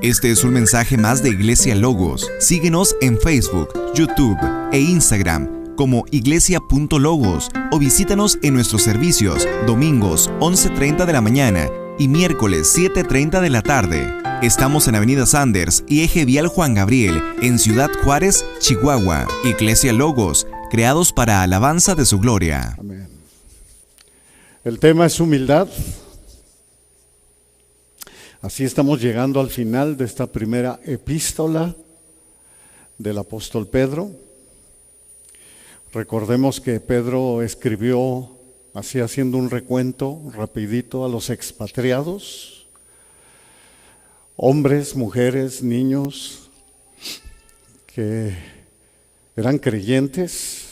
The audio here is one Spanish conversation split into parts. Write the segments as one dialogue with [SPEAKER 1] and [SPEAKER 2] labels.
[SPEAKER 1] Este es un mensaje más de Iglesia Logos. Síguenos en Facebook, YouTube e Instagram como iglesia.logos o visítanos en nuestros servicios domingos 11:30 de la mañana y miércoles 7:30 de la tarde. Estamos en Avenida Sanders y Eje Vial Juan Gabriel, en Ciudad Juárez, Chihuahua. Iglesia Logos, creados para alabanza de su gloria.
[SPEAKER 2] Amén. El tema es humildad. Así estamos llegando al final de esta primera epístola del apóstol Pedro. Recordemos que Pedro escribió, así haciendo un recuento rapidito, a los expatriados, hombres, mujeres, niños, que eran creyentes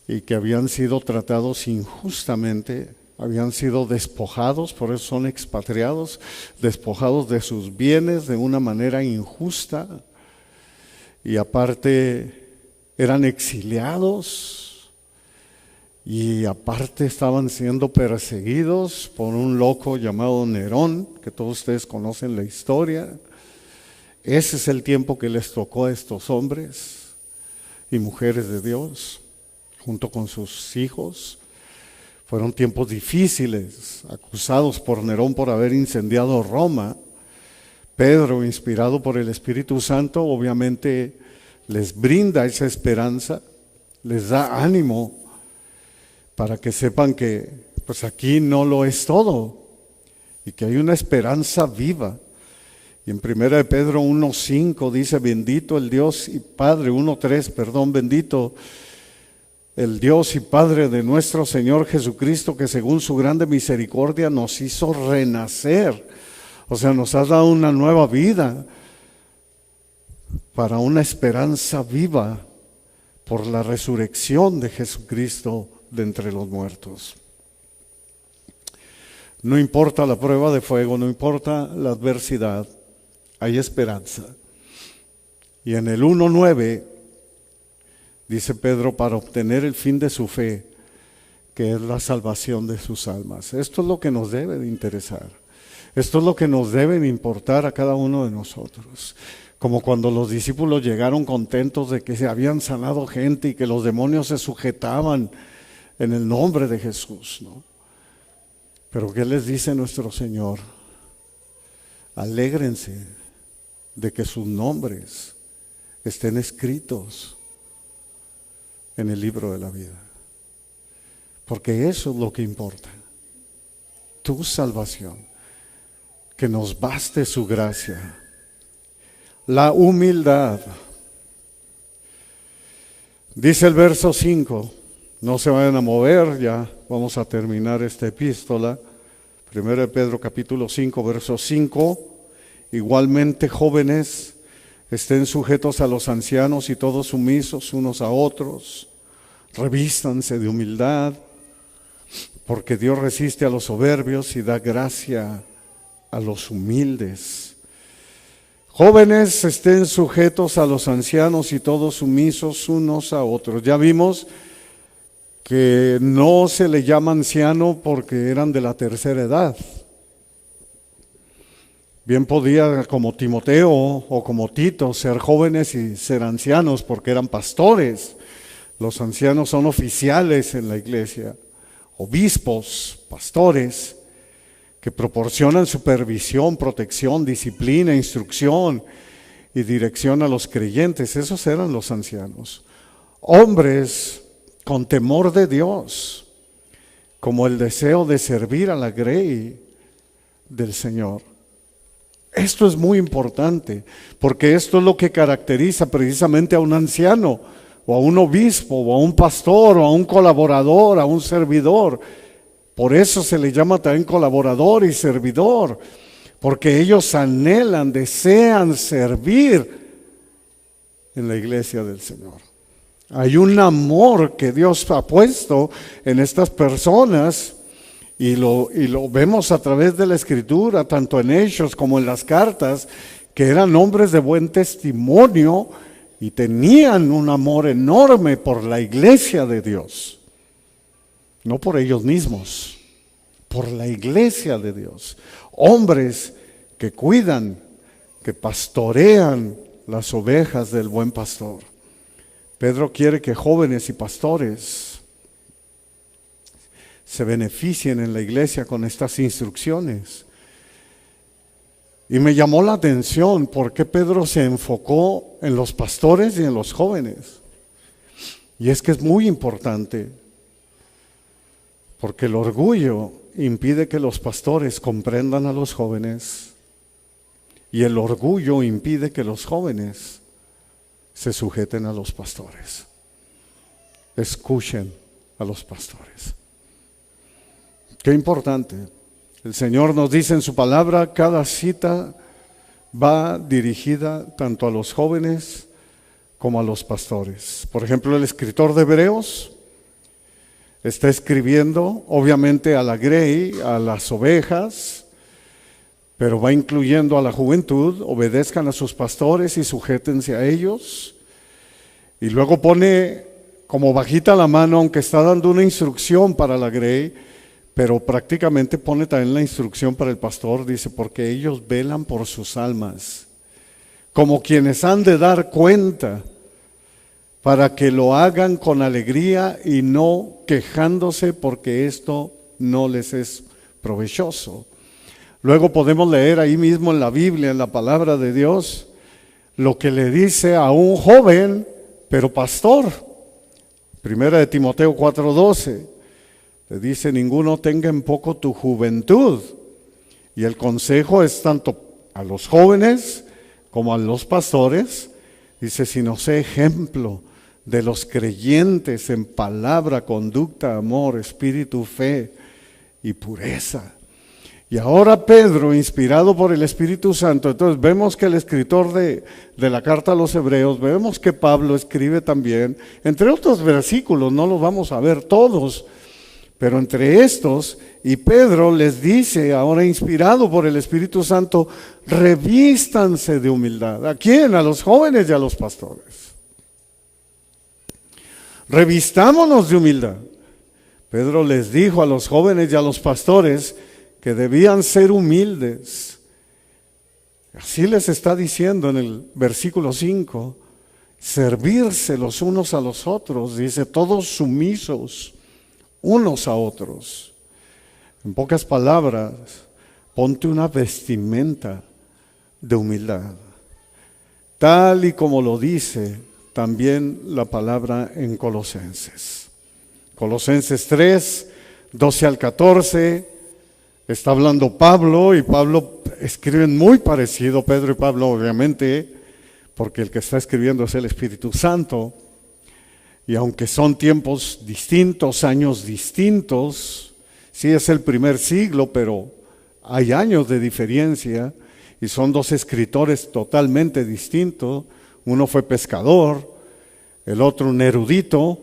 [SPEAKER 2] y que habían sido tratados injustamente, habían sido despojados, por eso son expatriados, despojados de sus bienes de una manera injusta, y aparte eran exiliados, y aparte estaban siendo perseguidos por un loco llamado Nerón, que todos ustedes conocen la historia. Ese es el tiempo que les tocó a estos hombres y mujeres de Dios, junto con sus hijos. Fueron tiempos difíciles, acusados por Nerón por haber incendiado Roma. Pedro, inspirado por el Espíritu Santo, obviamente les brinda esa esperanza, les da ánimo para que sepan que pues aquí no lo es todo y que hay una esperanza viva. Y en 1 Pedro 1:5 dice: bendito el Dios y Padre, 1:3, perdón, bendito el Dios y Padre de nuestro Señor Jesucristo, que según su grande misericordia nos hizo renacer. O sea, nos ha dado una nueva vida para una esperanza viva por la resurrección de Jesucristo de entre los muertos. No importa la prueba de fuego, no importa la adversidad, hay esperanza. Y en el 1:9 dice Pedro, para obtener el fin de su fe, que es la salvación de sus almas. Esto es lo que nos debe de interesar. Esto es lo que nos debe de importar a cada uno de nosotros. Como cuando los discípulos llegaron contentos de que se habían sanado gente y que los demonios se sujetaban en el nombre de Jesús, ¿no? Pero ¿qué les dice nuestro Señor? Alégrense de que sus nombres estén escritos en el libro de la vida, porque eso es lo que importa, tu salvación, que nos baste su gracia. La humildad, dice el verso 5, no se vayan a mover, ya vamos a terminar esta epístola. 1 Pedro capítulo 5, verso 5, igualmente jóvenes, estén sujetos a los ancianos y todos sumisos unos a otros. Revístanse de humildad, porque Dios resiste a los soberbios y da gracia a los humildes. Jóvenes, estén sujetos a los ancianos y todos sumisos unos a otros. Ya vimos que no se le llama anciano porque eran de la tercera edad. Bien podía, como Timoteo o como Tito, ser jóvenes y ser ancianos porque eran pastores. Los ancianos son oficiales en la iglesia, obispos, pastores, que proporcionan supervisión, protección, disciplina, instrucción y dirección a los creyentes. Esos eran los ancianos. Hombres con temor de Dios, como el deseo de servir a la grey del Señor. Esto es muy importante, porque esto es lo que caracteriza precisamente a un anciano, o a un obispo, o a un pastor, o a un colaborador, a un servidor. Por eso se le llama también colaborador y servidor, porque ellos anhelan, desean servir en la iglesia del Señor. Hay un amor que Dios ha puesto en estas personas, y lo vemos a través de la Escritura, tanto en Hechos como en las cartas, que eran hombres de buen testimonio y tenían un amor enorme por la iglesia de Dios. No por ellos mismos, por la iglesia de Dios. Hombres que cuidan que pastorean las ovejas del buen pastor. Pedro quiere que jóvenes y pastores se beneficien en la iglesia con estas instrucciones. Y me llamó la atención por qué Pedro se enfocó en los pastores y en los jóvenes. Y es que es muy importante, porque el orgullo impide que los pastores comprendan a los jóvenes, y el orgullo impide que los jóvenes se sujeten a los pastores. Escuchen a los pastores. Qué importante. El Señor nos dice en su palabra, cada cita va dirigida tanto a los jóvenes como a los pastores. Por ejemplo, el escritor de Hebreos está escribiendo, obviamente, a la grey, a las ovejas, pero va incluyendo a la juventud. Obedezcan a sus pastores y sujétense a ellos. Y luego pone como bajita la mano, aunque está dando una instrucción para la grey, pero prácticamente pone también la instrucción para el pastor. Dice, porque ellos velan por sus almas, como quienes han de dar cuenta, para que lo hagan con alegría y no quejándose, porque esto no les es provechoso. Luego podemos leer ahí mismo en la Biblia, en la palabra de Dios, lo que le dice a un joven, pero pastor. Primera de Timoteo 4:12, le dice, ninguno tenga en poco tu juventud. Y el consejo es tanto a los jóvenes como a los pastores. Dice, sino sé ejemplo de los creyentes en palabra, conducta, amor, espíritu, fe y pureza. Y ahora Pedro, inspirado por el Espíritu Santo, entonces vemos que el escritor de la carta a los Hebreos, vemos que Pablo escribe también, entre otros versículos, no los vamos a ver todos, pero entre estos, y Pedro les dice, ahora inspirado por el Espíritu Santo, revístanse de humildad. ¿A quién? A los jóvenes y a los pastores. Revistámonos de humildad. Pedro les dijo a los jóvenes y a los pastores que debían ser humildes. Así les está diciendo en el versículo 5, servirse los unos a los otros, dice, todos sumisos unos a otros. En pocas palabras, ponte una vestimenta de humildad, tal y como lo dice también la palabra en Colosenses. Colosenses 3, 12 al 14, está hablando Pablo, y Pablo escribe muy parecido, Pedro y Pablo obviamente, porque el que está escribiendo es el Espíritu Santo. Y aunque son tiempos distintos, años distintos, sí es el primer siglo, pero hay años de diferencia, y son dos escritores totalmente distintos. Uno fue pescador, el otro un erudito.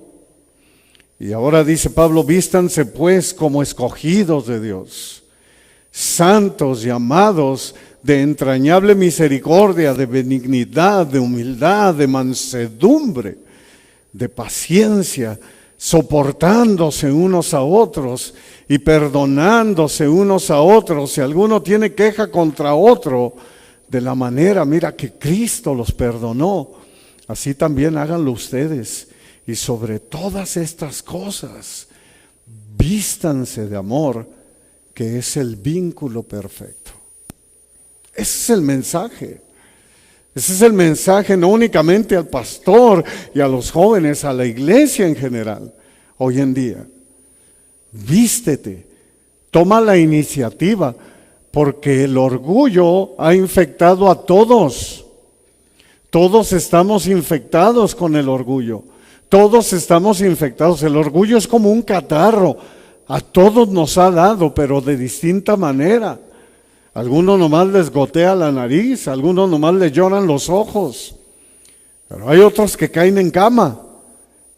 [SPEAKER 2] Y ahora dice Pablo, vístanse pues como escogidos de Dios, santos y amados, de entrañable misericordia, de benignidad, de humildad, de mansedumbre, de paciencia, soportándose unos a otros y perdonándose unos a otros. Si alguno tiene queja contra otro, de la manera, mira, que Cristo los perdonó, así también háganlo ustedes. Y sobre todas estas cosas, vístanse de amor, que es el vínculo perfecto. Ese es el mensaje. Ese es el mensaje no únicamente al pastor y a los jóvenes, a la iglesia en general, hoy en día. Vístete, toma la iniciativa, porque el orgullo ha infectado a todos. Todos estamos infectados con el orgullo. Todos estamos infectados. El orgullo es como un catarro. A todos nos ha dado, pero de distinta manera. Algunos nomás les gotea la nariz, algunos nomás les lloran los ojos, pero hay otros que caen en cama.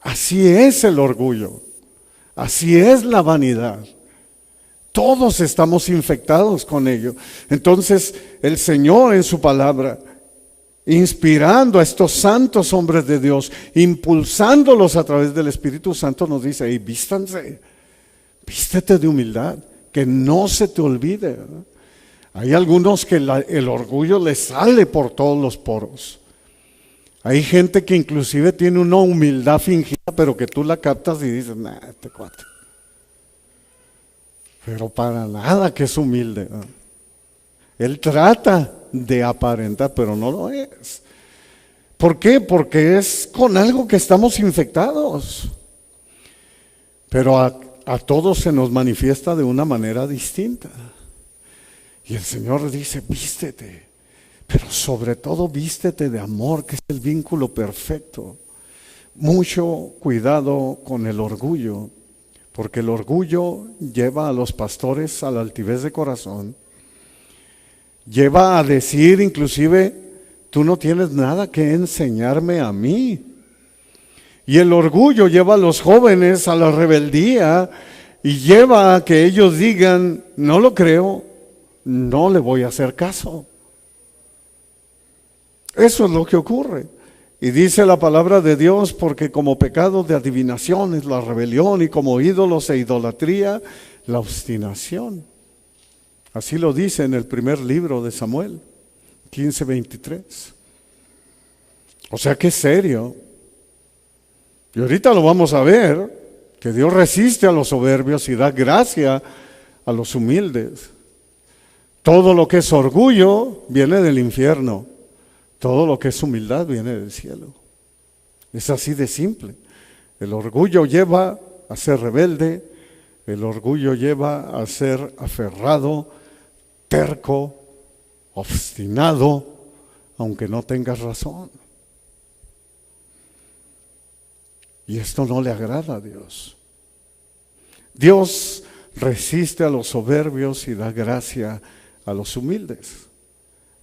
[SPEAKER 2] Así es el orgullo, así es la vanidad. Todos estamos infectados con ello. Entonces el Señor en su palabra, inspirando a estos santos hombres de Dios, impulsándolos a través del Espíritu Santo, nos dice, hey, vístanse, vístete de humildad, que no se te olvide, ¿verdad? Hay algunos que el orgullo les sale por todos los poros. Hay gente que inclusive tiene una humildad fingida, pero que tú la captas y dices, nah, este cuate. Pero para nada que es humilde, ¿no? Él trata de aparentar, pero no lo es. ¿Por qué? Porque es con algo que estamos infectados. Pero a todos se nos manifiesta de una manera distinta. Y el Señor dice, vístete, pero sobre todo vístete de amor, que es el vínculo perfecto. Mucho cuidado con el orgullo, porque el orgullo lleva a los pastores a la altivez de corazón. Lleva a decir inclusive, tú no tienes nada que enseñarme a mí. Y el orgullo lleva a los jóvenes a la rebeldía y lleva a que ellos digan, no lo creo, no le voy a hacer caso. Eso es lo que ocurre. Y dice la palabra de Dios, porque como pecado de adivinación es la rebelión y como ídolos e idolatría, la obstinación. Así lo dice en el primer libro de Samuel, 15:23. O sea que es serio. Y ahorita lo vamos a ver, que Dios resiste a los soberbios y da gracia a los humildes. Todo lo que es orgullo viene del infierno. Todo lo que es humildad viene del cielo. Es así de simple. El orgullo lleva a ser rebelde, el orgullo lleva a ser aferrado, terco, obstinado, aunque no tengas razón. Y esto no le agrada a Dios. Dios resiste a los soberbios y da gracia a los humildes.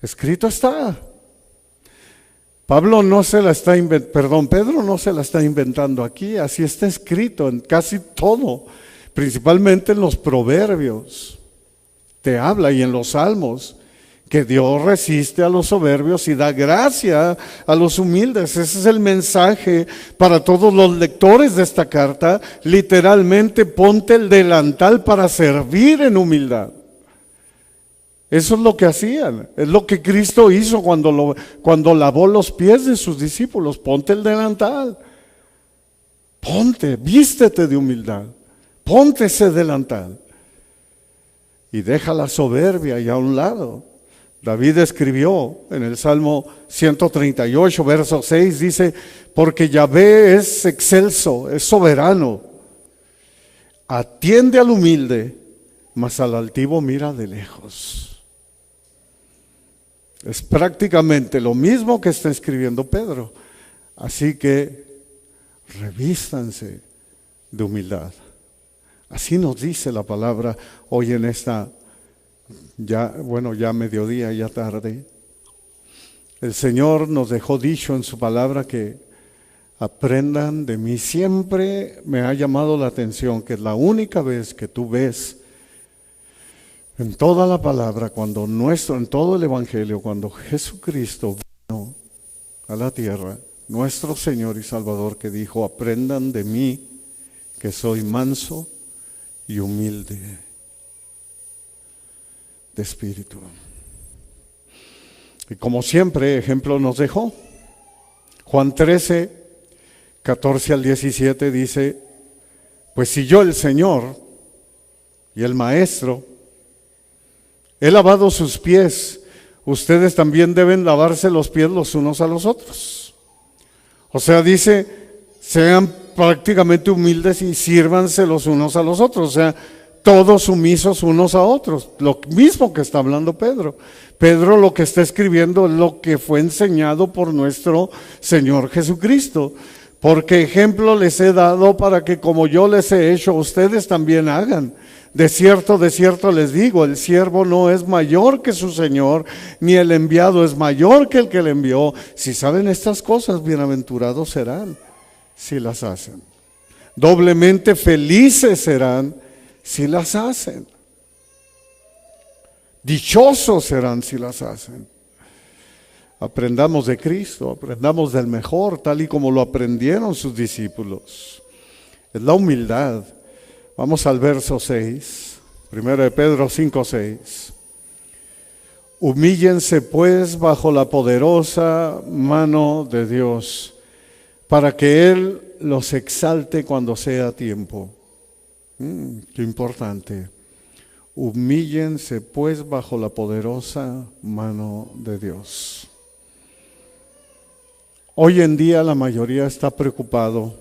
[SPEAKER 2] Escrito está. Pedro no se la está inventando aquí, así está escrito en casi todo, principalmente en los proverbios. Te habla y en los salmos, que Dios resiste a los soberbios y da gracia a los humildes. Ese es el mensaje para todos los lectores de esta carta. Literalmente, ponte el delantal para servir en humildad. Eso es lo que hacían, es lo que Cristo hizo cuando lavó los pies de sus discípulos. Ponte el delantal, vístete de humildad, ponte ese delantal y deja la soberbia ahí a un lado. David escribió en el Salmo 138, verso 6, dice, porque Yahvé es excelso, es soberano, atiende al humilde, mas al altivo mira de lejos. Es prácticamente lo mismo que está escribiendo Pedro. Así que revístanse de humildad. Así nos dice la palabra hoy en esta, ya mediodía, ya tarde. El Señor nos dejó dicho en su palabra que aprendan de mí. Siempre me ha llamado la atención que es la única vez que tú ves en toda la palabra, en todo el Evangelio, cuando Jesucristo vino a la tierra, nuestro Señor y Salvador, que dijo, aprendan de mí, que soy manso y humilde de espíritu. Y como siempre, ejemplo nos dejó. Juan 13, 14 al 17 dice, pues si yo, el Señor y el Maestro, he lavado sus pies, ustedes también deben lavarse los pies los unos a los otros. O sea, dice, sean prácticamente humildes y sírvanse los unos a los otros. O sea, todos sumisos unos a otros. Lo mismo que está hablando Pedro. Pedro lo que está escribiendo es lo que fue enseñado por nuestro Señor Jesucristo. Porque ejemplo les he dado para que como yo les he hecho, ustedes también hagan. De cierto les digo, el siervo no es mayor que su Señor, ni el enviado es mayor que el que le envió. Si saben estas cosas, bienaventurados serán si las hacen. Doblemente felices serán si las hacen. Dichosos serán si las hacen. Aprendamos de Cristo, aprendamos del mejor, tal y como lo aprendieron sus discípulos. Es la humildad. Vamos al verso 6, 1 de Pedro 5:6. Humíllense pues bajo la poderosa mano de Dios, para que Él los exalte cuando sea tiempo. Qué importante. Humíllense pues bajo la poderosa mano de Dios. Hoy en día la mayoría está preocupado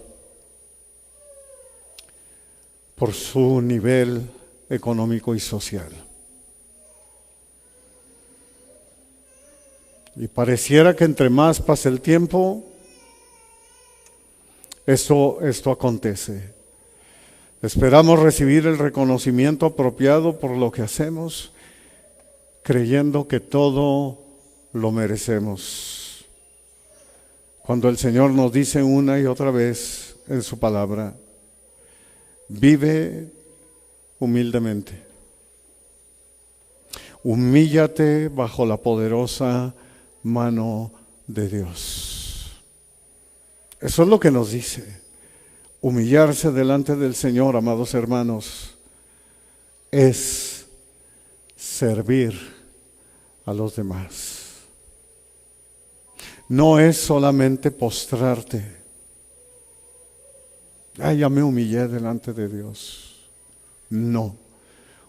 [SPEAKER 2] por su nivel económico y social. Y pareciera que entre más pasa el tiempo, esto acontece. Esperamos recibir el reconocimiento apropiado por lo que hacemos, creyendo que todo lo merecemos. Cuando el Señor nos dice una y otra vez en su palabra, vive humildemente. Humíllate bajo la poderosa mano de Dios. Eso es lo que nos dice. Humillarse delante del Señor, amados hermanos, es servir a los demás. No es solamente postrarte. Ya me humillé delante de Dios. No.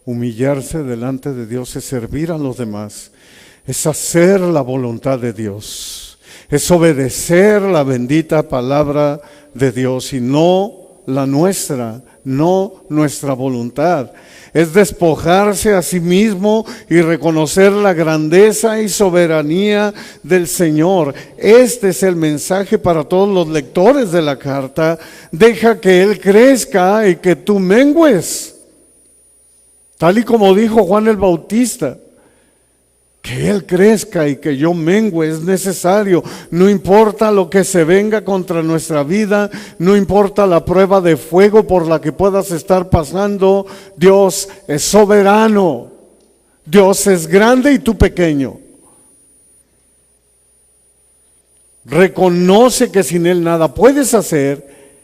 [SPEAKER 2] Humillarse delante de Dios es servir a los demás. Es hacer la voluntad de Dios. Es obedecer la bendita palabra de Dios y no la nuestra, no nuestra voluntad. Es despojarse a sí mismo y reconocer la grandeza y soberanía del Señor. Este es el mensaje para todos los lectores de la carta. Deja que Él crezca y que tú mengues. Tal y como dijo Juan el Bautista. Que Él crezca y que yo mengue es necesario. No importa lo que se venga contra nuestra vida, no importa la prueba de fuego por la que puedas estar pasando, Dios es soberano. Dios es grande y tú pequeño. Reconoce que sin Él nada puedes hacer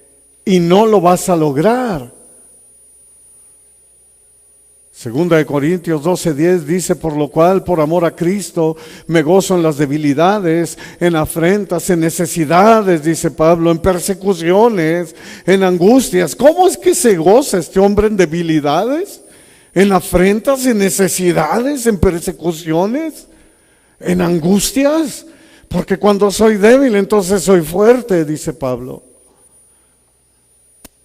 [SPEAKER 2] y no lo vas a lograr. Segunda de Corintios 12:10 dice, por lo cual, por amor a Cristo, me gozo en las debilidades, en afrentas, en necesidades, dice Pablo, en persecuciones, en angustias. ¿Cómo es que se goza este hombre en debilidades? ¿En afrentas, en necesidades, en persecuciones, en angustias? Porque cuando soy débil, entonces soy fuerte, dice Pablo.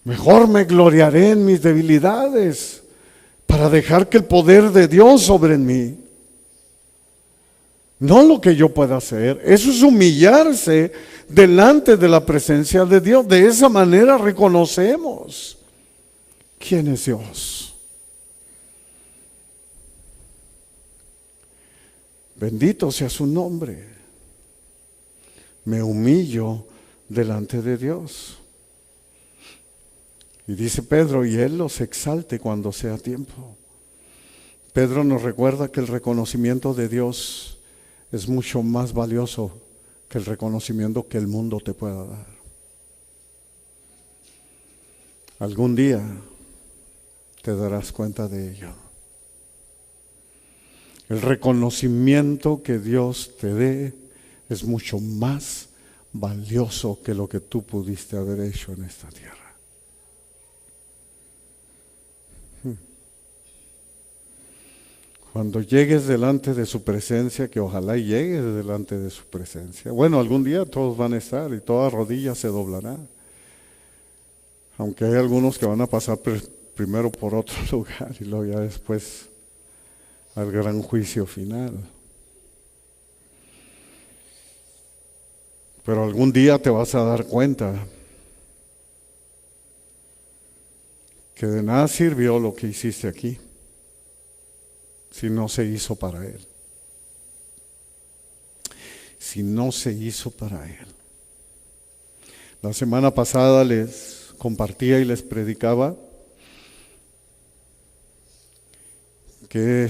[SPEAKER 2] Mejor me gloriaré en mis debilidades, para dejar que el poder de Dios sobre en mí. No lo que yo pueda hacer. Eso es humillarse delante de la presencia de Dios. De esa manera reconocemos quién es Dios. Bendito sea su nombre. Me humillo delante de Dios. Y dice Pedro, y Él los exalte cuando sea tiempo. Pedro nos recuerda que el reconocimiento de Dios es mucho más valioso que el reconocimiento que el mundo te pueda dar. Algún día te darás cuenta de ello. El reconocimiento que Dios te dé es mucho más valioso que lo que tú pudiste haber hecho en esta tierra. Cuando llegues delante de su presencia, que ojalá llegues delante de su presencia. Bueno, algún día todos van a estar y toda rodilla se doblará. Aunque hay algunos que van a pasar primero por otro lugar y luego ya después al gran juicio final. Pero algún día te vas a dar cuenta que de nada sirvió lo que hiciste aquí si no se hizo para Él. Si no se hizo para Él. La semana pasada les compartía y les predicaba que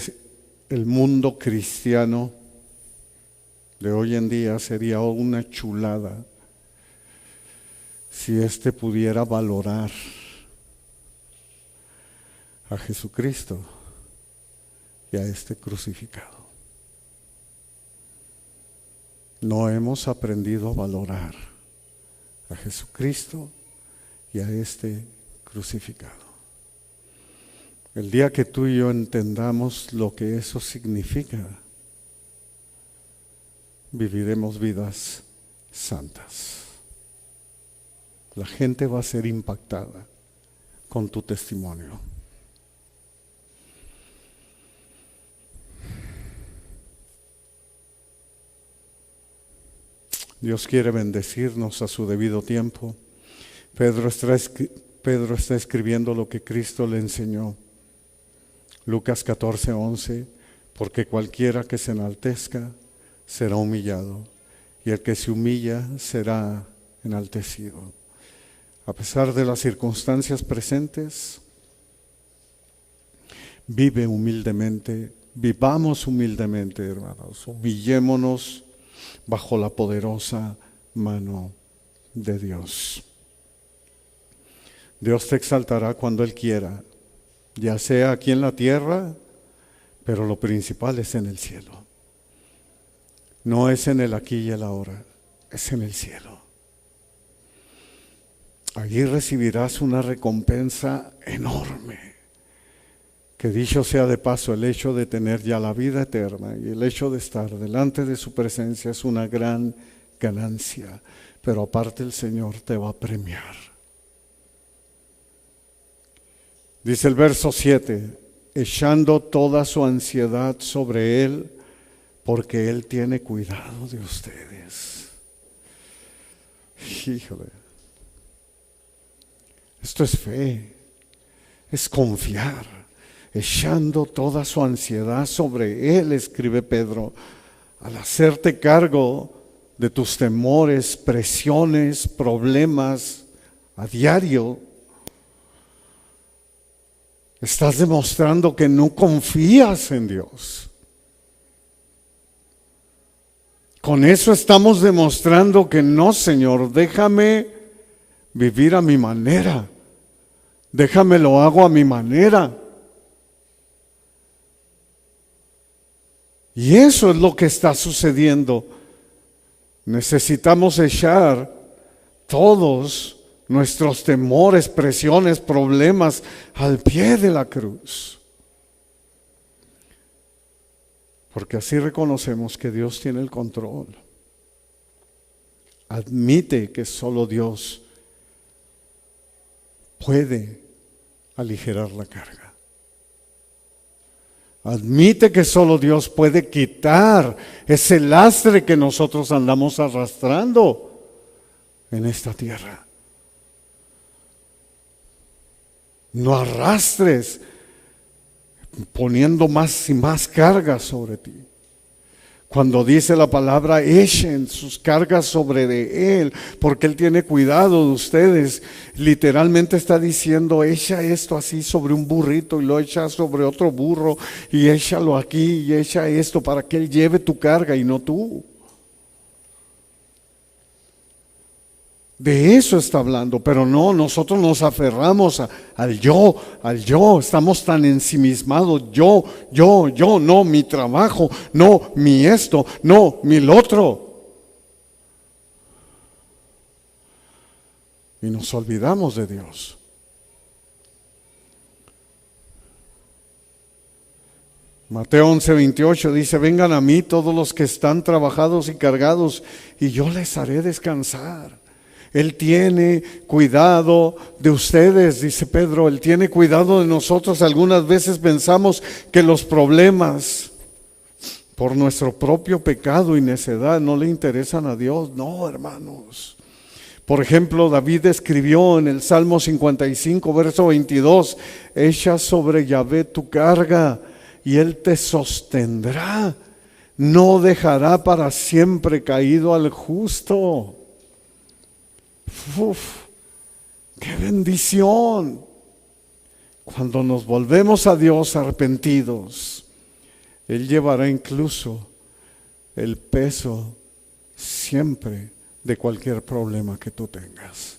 [SPEAKER 2] el mundo cristiano de hoy en día sería una chulada si éste pudiera valorar a Jesucristo y a este crucificado. no hemos aprendido a valorar a Jesucristo y a este crucificado. El día que tú y yo entendamos lo que eso significa, viviremos vidas santas. La gente va a ser impactada con tu testimonio. Dios quiere bendecirnos a su debido tiempo. Pedro está escribiendo lo que Cristo le enseñó. Lucas 14:11, porque cualquiera que se enaltezca será humillado, y el que se humilla será enaltecido. A pesar de las circunstancias presentes, vive humildemente, vivamos humildemente, hermanos, humillémonos bajo la poderosa mano de Dios. Dios te exaltará cuando Él quiera, ya sea aquí en la tierra, pero lo principal es en el cielo. No es en el aquí y el ahora, es en el cielo. Allí recibirás una recompensa enorme. Que dicho sea de paso, el hecho de tener ya la vida eterna y el hecho de estar delante de su presencia es una gran ganancia. Pero aparte el Señor te va a premiar. Dice el verso 7, echando toda su ansiedad sobre Él, porque Él tiene cuidado de ustedes. Híjole. Esto es fe, es confiar, echando toda su ansiedad sobre Él, escribe Pedro, al hacerte cargo de tus temores, presiones, problemas a diario. Estás demostrando que no confías en Dios. Con eso estamos demostrando que no, Señor, déjame vivir a mi manera. Déjame lo hago a mi manera. Y eso es lo que está sucediendo. Necesitamos echar todos nuestros temores, presiones, problemas al pie de la cruz. Porque así reconocemos que Dios tiene el control. Admite que solo Dios puede aligerar la carga. Admite que solo Dios puede quitar ese lastre que nosotros andamos arrastrando en esta tierra. No arrastres poniendo más y más cargas sobre ti. Cuando dice la palabra, echen sus cargas sobre de Él, porque Él tiene cuidado de ustedes. Literalmente está diciendo, echa esto así sobre un burrito y lo echa sobre otro burro y échalo aquí y echa esto para que Él lleve tu carga y no tú. De eso está hablando, pero no, nosotros nos aferramos al yo, estamos tan ensimismados, yo, no, mi trabajo, no, mi esto, no, mi lo otro. Y nos olvidamos de Dios. Mateo 11:28 dice, vengan a mí todos los que están trabajados y cargados, y yo les haré descansar. Él tiene cuidado de ustedes, dice Pedro, Él tiene cuidado de nosotros. Algunas veces pensamos que los problemas por nuestro propio pecado y necedad no le interesan a Dios. No, hermanos. Por ejemplo, David escribió en el Salmo 55, verso 22, echa sobre Yahvé tu carga y Él te sostendrá. No dejará para siempre caído al justo. ¡Qué bendición! Cuando nos volvemos a Dios arrepentidos, Él llevará incluso el peso siempre de cualquier problema que tú tengas.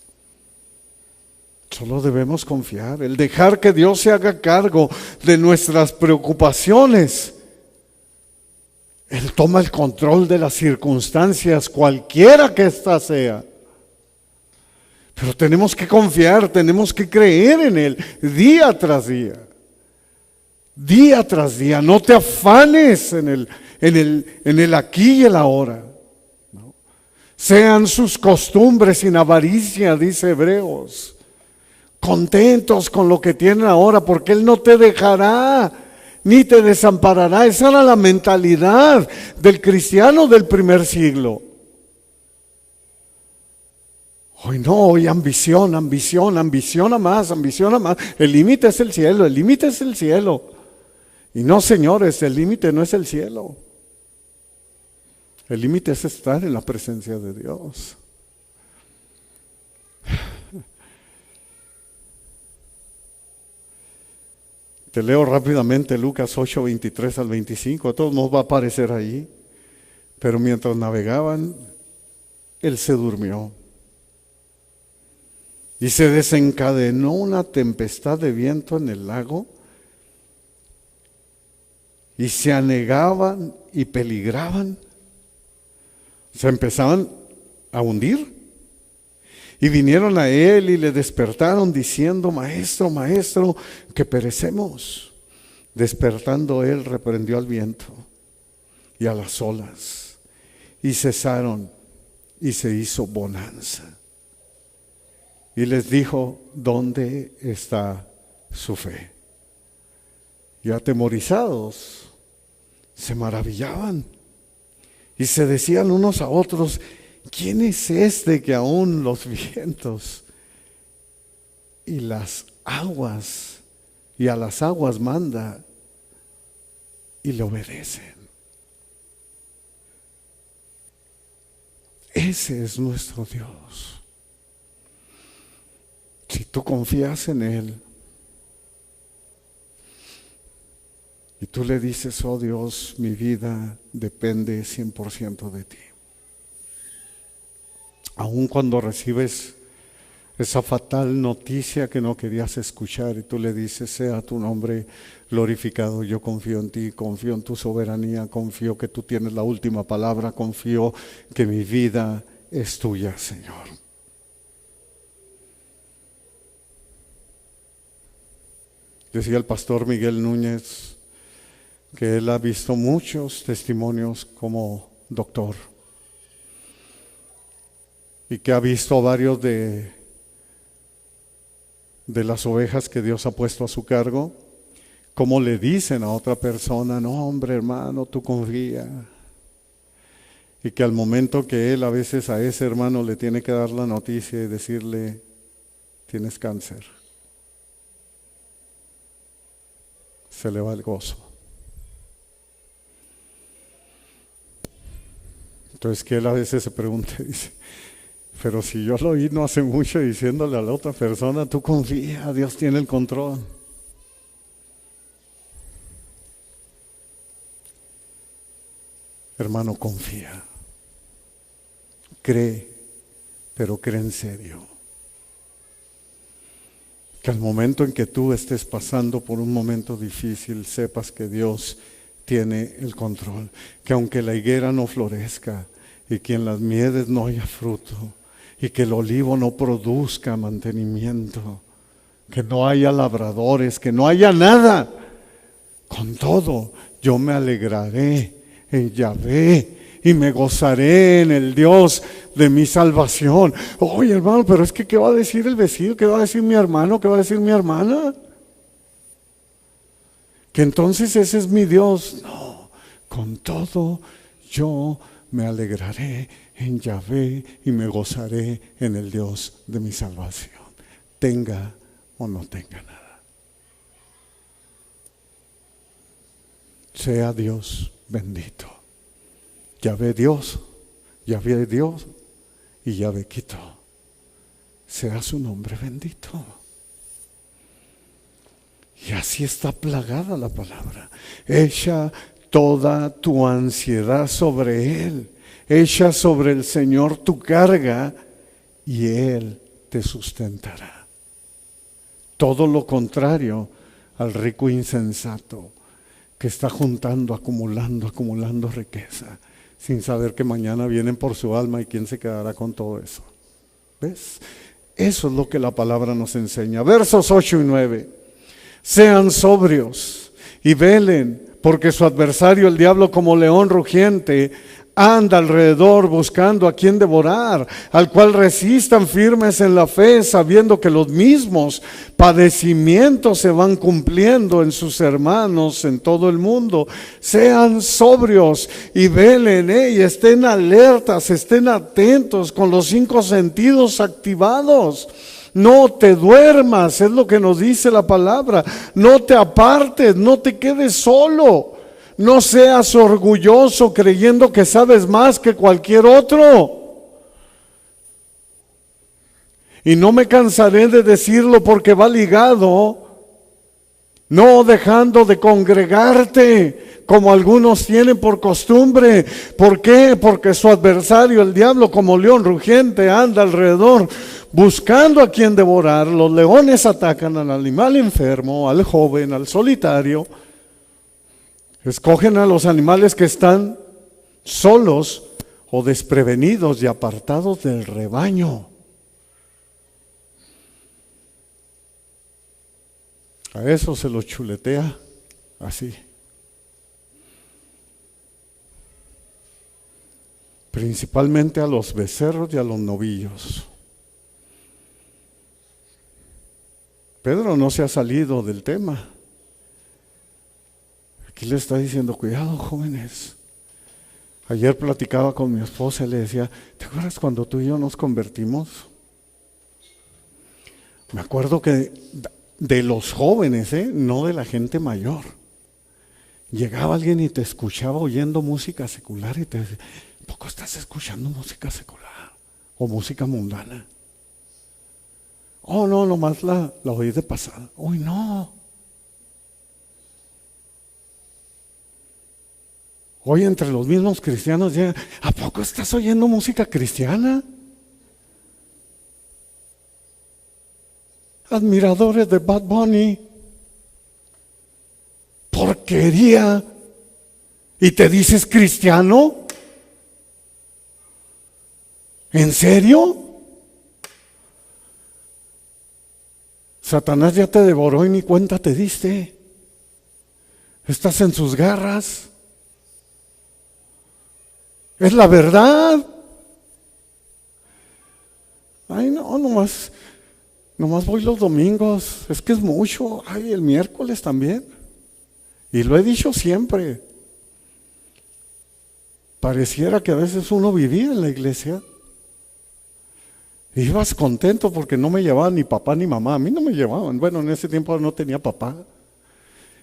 [SPEAKER 2] Solo debemos confiar, el dejar que Dios se haga cargo de nuestras preocupaciones. Él toma el control de las circunstancias, cualquiera que ésta sea. Pero tenemos que confiar, tenemos que creer en Él día tras día. Día tras día. No te afanes en el aquí y el ahora. ¿No? Sean sus costumbres sin avaricia, dice Hebreos. Contentos con lo que tienen ahora, porque Él no te dejará ni te desamparará. Esa era la mentalidad del cristiano del primer siglo. Hoy no, hoy ambiciona más. El límite es el cielo, Y no, señores, el límite no es el cielo. El límite es estar en la presencia de Dios. Te leo rápidamente Lucas 8, 23 al 25. Todo nos va a aparecer ahí. Pero mientras navegaban, Él se durmió. Y se desencadenó una tempestad de viento en el lago, y se anegaban y peligraban. Se empezaban a hundir. Y vinieron a Él y le despertaron diciendo: Maestro, Maestro, que perecemos. Despertando Él, reprendió al viento y a las olas, y cesaron, y se hizo bonanza. Y les dijo: ¿dónde está su fe? Y atemorizados se maravillaban y se decían unos a otros: ¿quién es este que aún los vientos y las aguas y a las aguas manda y le obedecen? Ese es nuestro Dios. Si tú confías en Él y tú le dices: oh Dios, mi vida depende 100% de ti. Aun cuando recibes esa fatal noticia que no querías escuchar y tú le dices: sea tu nombre glorificado, yo confío en ti, confío en tu soberanía, confío que tú tienes la última palabra, confío que mi vida es tuya, Señor. Decía el pastor Miguel Núñez que él ha visto muchos testimonios como doctor y que ha visto varios de las ovejas que Dios ha puesto a su cargo, como le dicen a otra persona: no, hombre, hermano, tú confía. Y que al momento que él a veces a ese hermano le tiene que dar la noticia y decirle: tienes cáncer, se le va el gozo. Entonces que él a veces se pregunta y dice: pero si yo lo oí no hace mucho diciéndole a la otra persona: tú confía, Dios tiene el control. Hermano, confía. Cree, pero cree en serio. Que al momento en que tú estés pasando por un momento difícil, sepas que Dios tiene el control. Que aunque la higuera no florezca y que en las miedes no haya fruto y que el olivo no produzca mantenimiento, que no haya labradores, que no haya nada, con todo yo me alegraré en Yahvé y me gozaré en el Dios de mi salvación. Oye, hermano, pero es que ¿qué va a decir el vecino? ¿Qué va a decir mi hermano? ¿Qué va a decir mi hermana? Que entonces ese es mi Dios. No, con todo yo me alegraré en Yahvé y me gozaré en el Dios de mi salvación. Tenga o no tenga nada. Sea Dios bendito. Yahvé Dios y Yahvé quitó. Sea su nombre bendito. Y así está plagada la palabra. Echa toda tu ansiedad sobre Él. Echa sobre el Señor tu carga y Él te sustentará. Todo lo contrario al rico insensato que está juntando, acumulando riqueza, sin saber que mañana vienen por su alma y quién se quedará con todo eso. ¿Ves? Eso es lo que la palabra nos enseña. Versos 8 y 9. Sean sobrios y velen, porque su adversario, el diablo, como león rugiente, anda alrededor buscando a quien devorar, al cual resistan firmes en la fe, sabiendo que los mismos padecimientos se van cumpliendo en sus hermanos en todo el mundo. Sean sobrios y velen, y estén alertas, estén atentos con los 5 sentidos activados. No te duermas, es lo que nos dice la palabra. No te apartes, no te quedes solo. No seas orgulloso creyendo que sabes más que cualquier otro. Y no me cansaré de decirlo porque va ligado, no dejando de congregarte como algunos tienen por costumbre. ¿Por qué? Porque su adversario, el diablo, como león rugiente, anda alrededor buscando a quien devorar. Los leones atacan al animal enfermo, al joven, al solitario. Escogen a los animales que están solos o desprevenidos y apartados del rebaño. A eso se los chuletea así. Principalmente a los becerros y a los novillos. Pedro no se ha salido del tema. Aquí le está diciendo, cuidado, jóvenes. Ayer platicaba con mi esposa y le decía, ¿te acuerdas cuando tú y yo nos convertimos? Me acuerdo que de los jóvenes, no de la gente mayor. Llegaba alguien y te escuchaba oyendo música secular y te decía, ¿por qué estás escuchando música secular o música mundana? Oh, no, nomás la oí de pasada. Uy, no. Hoy entre los mismos cristianos llegan, ¿a poco estás oyendo música cristiana? Admiradores de Bad Bunny. Porquería. ¿Y te dices cristiano? ¿En serio? Satanás ya te devoró y ni cuenta te diste. Estás en sus garras. Es la verdad. Ay, no, nomás voy los domingos. Es que es mucho. Ay, el miércoles también. Y lo he dicho siempre. Pareciera que a veces uno vivía en la iglesia. Ibas contento porque no me llevaban ni papá ni mamá. A mí no me llevaban. Bueno, en ese tiempo no tenía papá.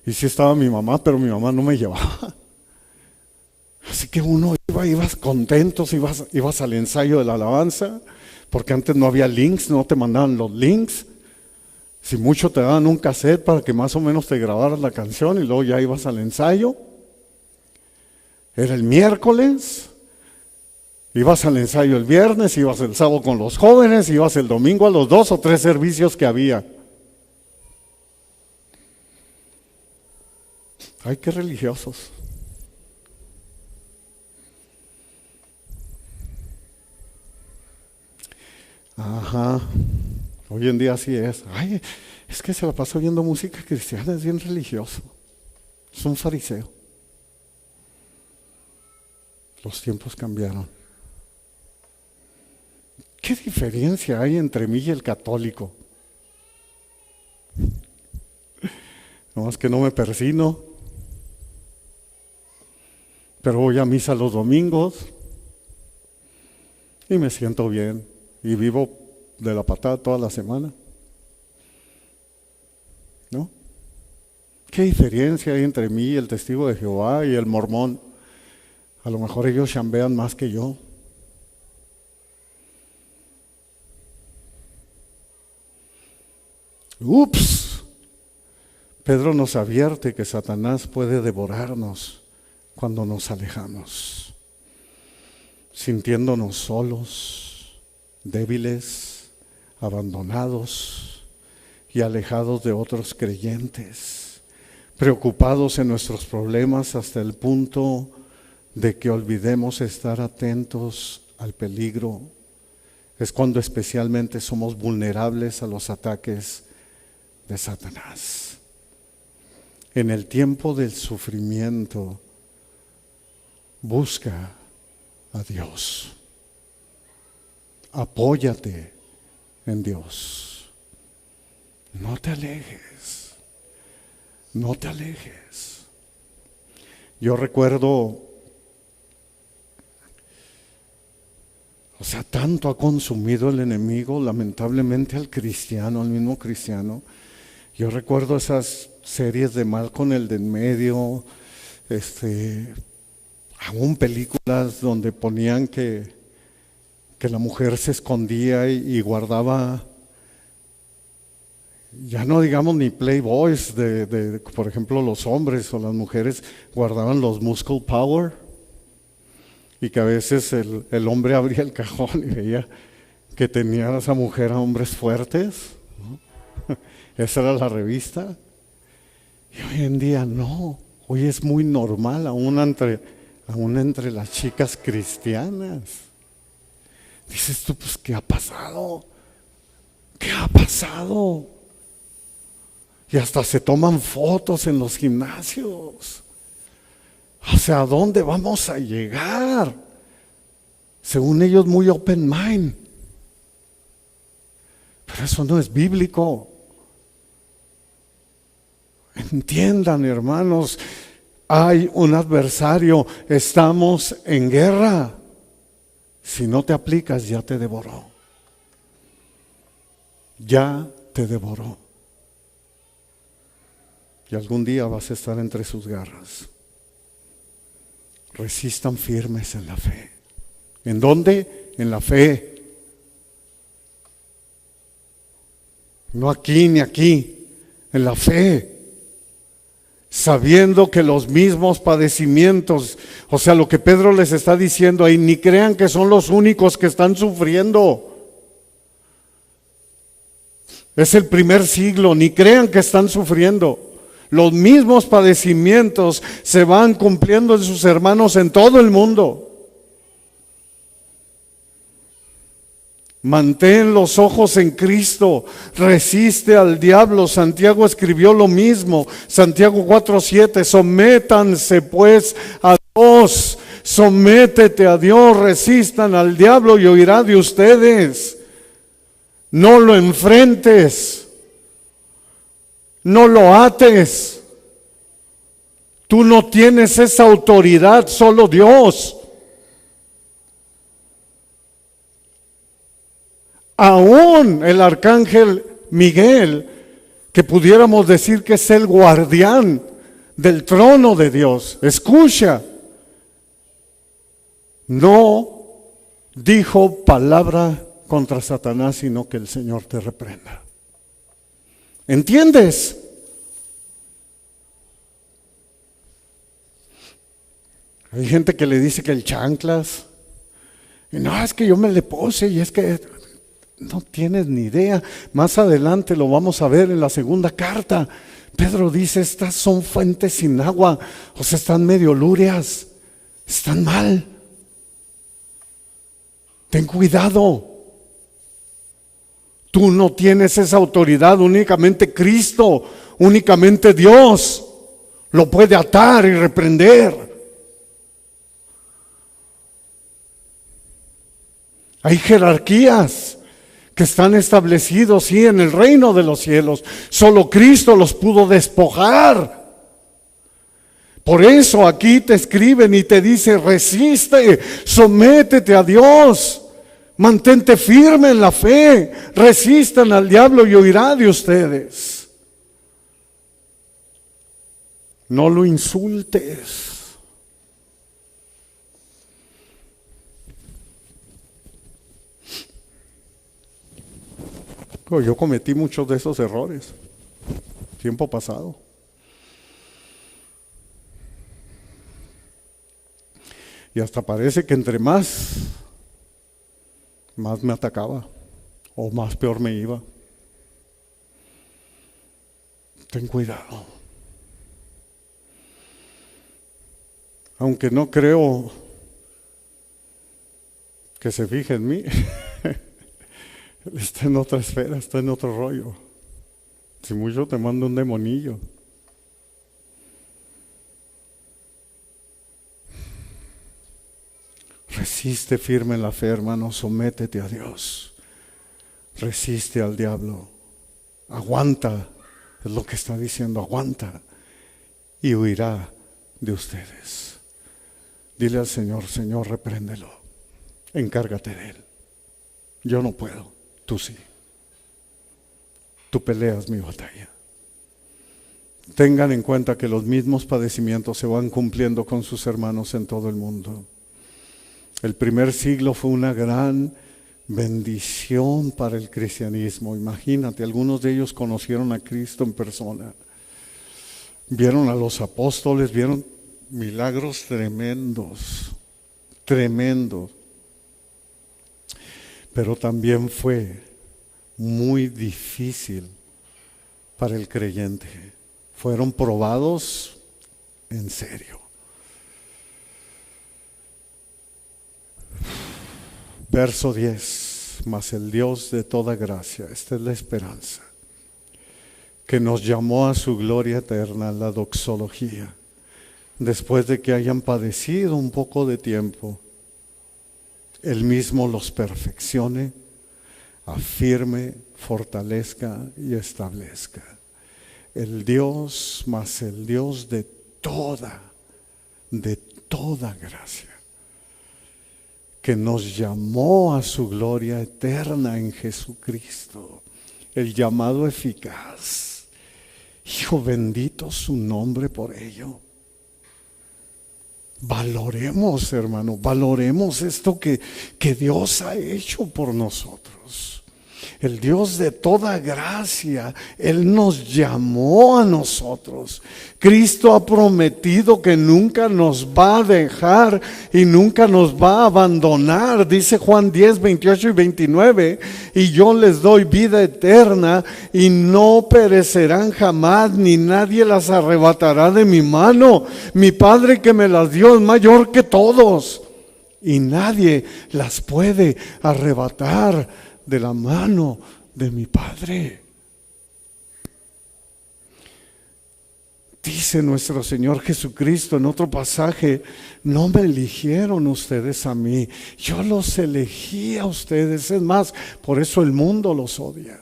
[SPEAKER 2] Y sí estaba mi mamá, pero mi mamá no me llevaba. Así que uno ibas contentos, ibas al ensayo de la alabanza, porque antes no había links, no te mandaban los links. Si mucho te daban un cassette para que más o menos te grabaras la canción y luego ya ibas al ensayo. Era el miércoles, ibas al ensayo el viernes, ibas el sábado con los jóvenes, ibas el domingo a los 2 o 3 servicios que había. Ay, qué religiosos. Ajá, hoy en día así es. Ay, es que se la pasa oyendo música cristiana, es bien religioso. Es un fariseo. Los tiempos cambiaron. ¿Qué diferencia hay entre mí y el católico? No más que no me persino, pero voy a misa los domingos y me siento bien y vivo de la patada toda la semana. ¿No? ¿Qué diferencia hay entre mí y el testigo de Jehová y el mormón? A lo mejor ellos chambean más que yo. ¡Ups! Pedro nos advierte que Satanás puede devorarnos cuando nos alejamos, sintiéndonos solos, débiles, abandonados y alejados de otros creyentes. preocupados en nuestros problemas hasta el punto de que olvidemos estar atentos al peligro. Es cuando especialmente somos vulnerables a los ataques de Satanás. En el tiempo del sufrimiento, busca a Dios. Apóyate en Dios. No te alejes. No te alejes. Yo recuerdo, tanto ha consumido el enemigo, lamentablemente, al cristiano, al mismo cristiano. Yo recuerdo esas series de Malcolm el de en medio, aún películas donde ponían que la mujer se escondía y guardaba, ya no digamos ni playboys, por ejemplo los hombres o las mujeres guardaban los muscle power, y que a veces el hombre abría el cajón y veía que tenía esa mujer a hombres fuertes, ¿no? Esa era la revista. Y hoy en día no, hoy es muy normal, aún entre las chicas cristianas. Dices tú, pues, ¿qué ha pasado? ¿Qué ha pasado? Y hasta se toman fotos en los gimnasios. ¿A dónde vamos a llegar? Según ellos, muy open mind. Pero eso no es bíblico. Entiendan, hermanos, hay un adversario, estamos en guerra. Si no te aplicas, ya te devoró. Ya te devoró. Y algún día vas a estar entre sus garras. Resistan firmes en la fe. ¿En dónde? En la fe. No aquí ni aquí. En la fe. Sabiendo que los mismos padecimientos, lo que Pedro les está diciendo ahí, ni crean que son los únicos que están sufriendo. Es el primer siglo, ni crean que están sufriendo. Los mismos padecimientos se van cumpliendo en sus hermanos en todo el mundo. Mantén los ojos en Cristo, resiste al diablo. Santiago escribió lo mismo, Santiago 4:7, sométanse pues a Dios, sométete a Dios, resistan al diablo y huirá de ustedes. No lo enfrentes, no lo ates, tú no tienes esa autoridad, solo Dios. Aún el arcángel Miguel, que pudiéramos decir que es el guardián del trono de Dios, escucha, no dijo palabra contra Satanás, sino que el Señor te reprenda. ¿Entiendes? Hay gente que le dice que el chanclas, y no, es que yo me le puse, y es que no tienes ni idea. Más adelante lo vamos a ver en la segunda carta. Pedro dice, estas son fuentes sin agua, están medio lúreas, están mal. Ten cuidado. Tú no tienes esa autoridad, únicamente Cristo, únicamente Dios lo puede atar y reprender. Hay jerarquías que están establecidos, sí, en el reino de los cielos. Solo Cristo los pudo despojar. Por eso aquí te escriben y te dice, resiste, sométete a Dios, mantente firme en la fe, resistan al diablo y huirá de ustedes. No lo insultes. Yo cometí muchos de esos errores, tiempo pasado. Y hasta parece que entre más me atacaba, o más peor me iba. Ten cuidado. aunque no creo que se fije en mí, Él está en otra esfera, está en otro rollo. Si mucho te manda un demonillo. Resiste firme en la fe, hermano, sométete a Dios. Resiste al diablo. Aguanta, es lo que está diciendo, aguanta y huirá de ustedes. Dile al Señor, Señor, repréndelo, encárgate de él. Yo no puedo, tú sí. Tú peleas mi batalla. Tengan en cuenta que los mismos padecimientos se van cumpliendo con sus hermanos en todo el mundo. El primer siglo fue una gran bendición para el cristianismo. Imagínate, algunos de ellos conocieron a Cristo en persona. Vieron a los apóstoles, vieron milagros tremendos, tremendos. Pero también fue muy difícil para el creyente. Fueron probados en serio. Verso 10, mas el Dios de toda gracia, esta es la esperanza, que nos llamó a su gloria eterna, la doxología, después de que hayan padecido un poco de tiempo, Él mismo los perfeccione, afirme, fortalezca y establezca. El Dios, mas el Dios de toda gracia, que nos llamó a su gloria eterna en Jesucristo, el llamado eficaz. Hijo, bendito su nombre por ello. Valoremos, hermano, valoremos esto que Dios ha hecho por nosotros. El Dios de toda gracia, Él nos llamó a nosotros. Cristo ha prometido que nunca nos va a dejar y nunca nos va a abandonar. Dice Juan 10, 28 y 29, y yo les doy vida eterna y no perecerán jamás, ni nadie las arrebatará de mi mano. Mi Padre que me las dio es mayor que todos y nadie las puede arrebatar de la mano de mi Padre. Dice nuestro Señor Jesucristo en otro pasaje: no me eligieron ustedes a mí, yo los elegí a ustedes. Es más, por eso el mundo los odia.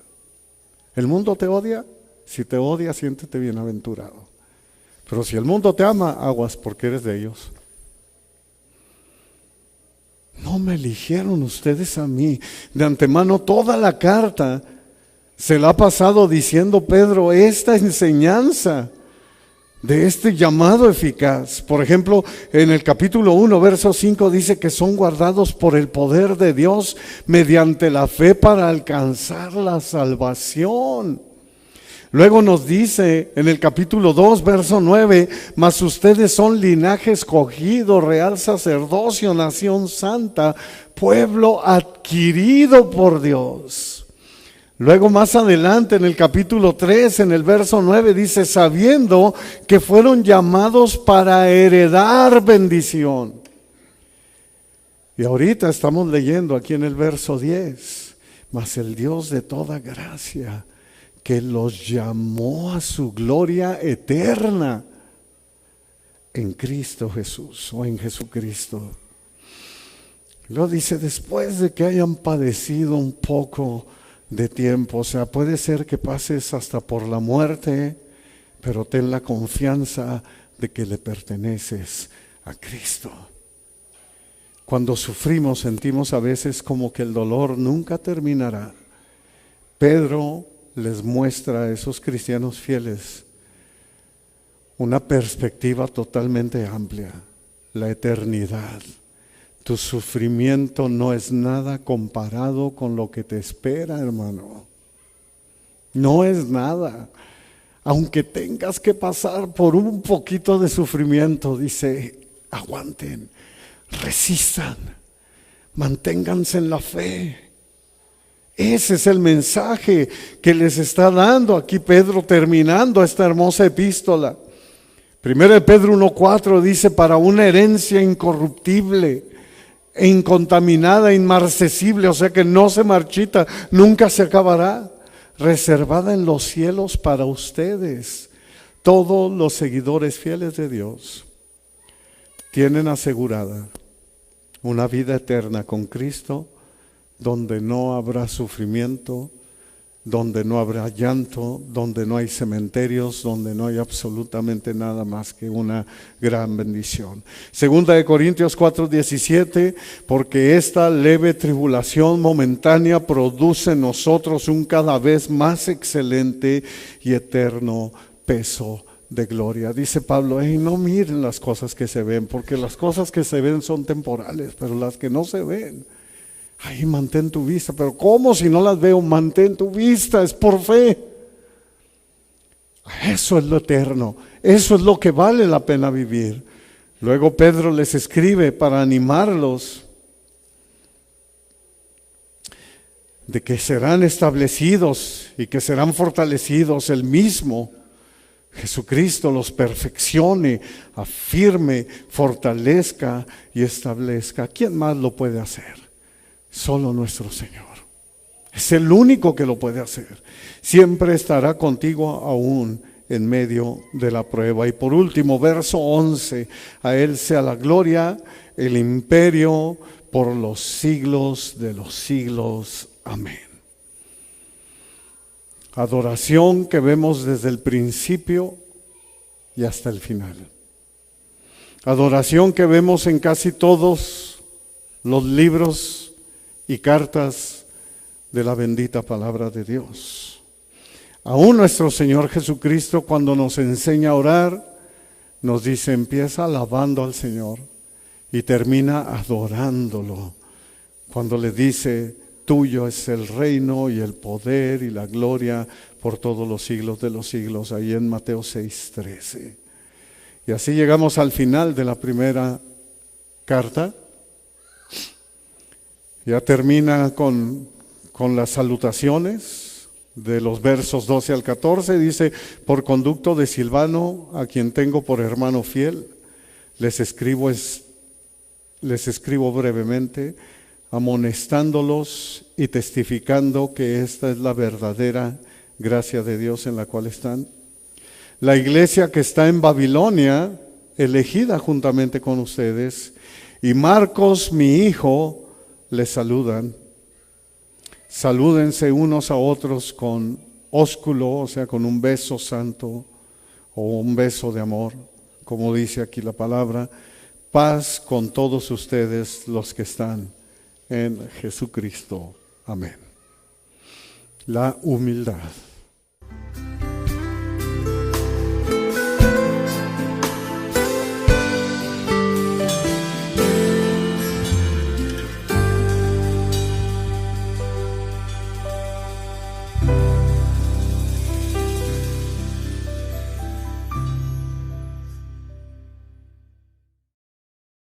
[SPEAKER 2] ¿El mundo te odia? Si te odia, siéntete bienaventurado. Pero si el mundo te ama, aguas, porque eres de ellos. No me eligieron ustedes a mí. De antemano toda la carta se la ha pasado diciendo Pedro esta enseñanza de este llamado eficaz. Por ejemplo, en el capítulo 1, verso 5 dice que son guardados por el poder de Dios mediante la fe para alcanzar la salvación. Luego nos dice en el capítulo 2, verso 9, mas ustedes son linaje escogido, real sacerdocio, nación santa, pueblo adquirido por Dios. Luego más adelante en el capítulo 3, en el verso 9 dice, sabiendo que fueron llamados para heredar bendición. Y ahorita estamos leyendo aquí en el verso 10, mas el Dios de toda gracia, que los llamó a su gloria eterna en Cristo Jesús o en Jesucristo. Lo dice después de que hayan padecido un poco de tiempo. O sea, puede ser que pases hasta por la muerte, pero ten la confianza de que le perteneces a Cristo. Cuando sufrimos, sentimos a veces como que el dolor nunca terminará. Pedro les muestra a esos cristianos fieles una perspectiva totalmente amplia, la eternidad. Tu sufrimiento no es nada comparado con lo que te espera, hermano. No es nada. Aunque tengas que pasar por un poquito de sufrimiento, dice, aguanten, resistan, manténganse en la fe. Ese es el mensaje que les está dando aquí Pedro terminando esta hermosa epístola. 1 de Pedro 1:4 dice, para una herencia incorruptible e incontaminada, inmarcesible, o sea que no se marchita, nunca se acabará, reservada en los cielos para ustedes. Todos los seguidores fieles de Dios tienen asegurada una vida eterna con Cristo, donde no habrá sufrimiento, donde no habrá llanto, donde no hay cementerios, donde no hay absolutamente nada más que una gran bendición. Segunda de Corintios 4:17, porque esta leve tribulación momentánea produce en nosotros un cada vez más excelente y eterno peso de gloria. Dice Pablo, no miren las cosas que se ven, porque las cosas que se ven son temporales, pero las que no se ven, ay, mantén tu vista. Pero ¿cómo si no las veo? Mantén tu vista, es por fe. Eso es lo eterno, eso es lo que vale la pena vivir. Luego Pedro les escribe para animarlos de que serán establecidos y que serán fortalecidos. El mismo Jesucristo los perfeccione, afirme, fortalezca y establezca. ¿Quién más lo puede hacer? Solo nuestro Señor. Es el único que lo puede hacer. Siempre estará contigo aún en medio de la prueba. Y por último, verso 11, a Él sea la gloria, el imperio por los siglos de los siglos. Amén. Adoración que vemos desde el principio y hasta el final. Adoración que vemos en casi todos los libros y cartas de la bendita palabra de Dios. Aún nuestro Señor Jesucristo, cuando nos enseña a orar, nos dice, empieza alabando al Señor y termina adorándolo. Cuando le dice, tuyo es el reino y el poder y la gloria por todos los siglos de los siglos, ahí en Mateo 6:13. Y así llegamos al final de la primera carta. Ya termina con las salutaciones de los versos 12 al 14. Dice, por conducto de Silvano, a quien tengo por hermano fiel, les escribo brevemente, amonestándolos y testificando que esta es la verdadera gracia de Dios en la cual están. La iglesia que está en Babilonia, elegida juntamente con ustedes, y Marcos, mi hijo, les saludan. Salúdense unos a otros con ósculo, o sea, con un beso santo o un beso de amor, como dice aquí la palabra. Paz con todos ustedes los que están en Jesucristo. Amén. La humildad.